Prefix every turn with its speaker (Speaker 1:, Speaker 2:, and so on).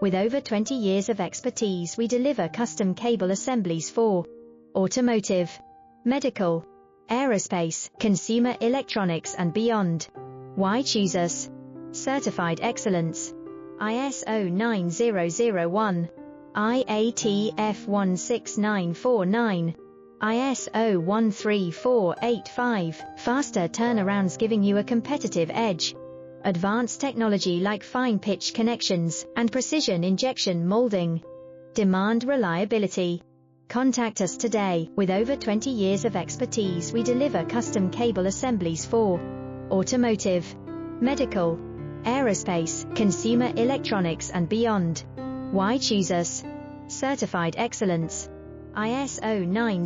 Speaker 1: With over 20 years of expertise, we deliver custom cable assemblies for automotive, medical, aerospace, consumer electronics and beyond. Why choose us? Certified excellence. ISO 9001, IATF 16949, ISO 13485. Faster turnarounds giving you a competitive edge. Advanced technology like fine pitch connections and precision injection molding. Demand reliability. Contact us today. With over 20 years of expertise, we deliver custom cable assemblies for automotive, medical, aerospace, consumer electronics and beyond. Why choose us? Certified excellence. ISO 9001.